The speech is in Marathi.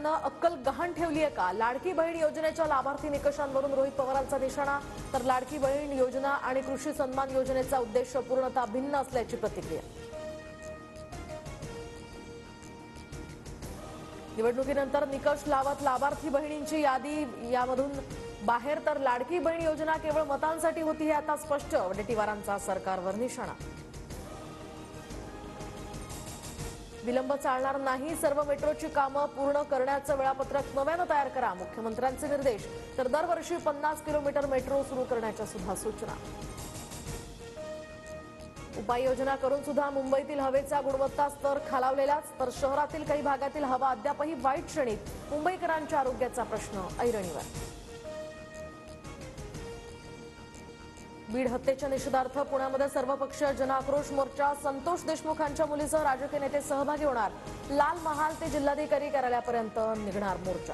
सरकारनं अक्कल गहाण ठेवली आहे का? लाडकी बहीण योजनेच्या लाभार्थी निकषांवरून रोहित पवारांचा निशाणा. तर लाडकी बहीण योजना आणि कृषी सन्मान योजनेचा उद्देश पूर्णतः भिन्न असल्याची प्रतिक्रिया. निवडणुकीनंतर निकष लावत लाभार्थी बहिणींची यादी यामधून बाहेर. तर लाडकी बहीण योजना केवळ मतांसाठी होती हे आता स्पष्ट. वडेट्टीवारांचा सरकारवर निशाणा. विलंब चालणार नाही. सर्व मेट्रोची कामं पूर्ण करण्याचं वेळापत्रक नव्यानं तयार करा. मुख्यमंत्र्यांचे निर्देश. तर दरवर्षी 50 किलोमीटर मेट्रो सुरू करण्याच्या सुद्धा सूचना. उपाययोजना करून सुद्धा मुंबईतील हवेचा गुणवत्ता स्तर खालावलेलाच. तर शहरातील काही भागातील हवा अद्यापही वाईट श्रेणीत. मुंबईकरांच्या आरोग्याचा प्रश्न ऐरणीवर. बीड हत्येच्या निषेधार्थ पुण्यामध्ये सर्वपक्षीय जनआक्रोश मोर्चा. संतोष देशमुखांच्या मुलीसह राजकीय नेते सहभागी होणार. लाल महाल ते जिल्हाधिकारी कार्यालयापर्यंत निघणार मोर्चा.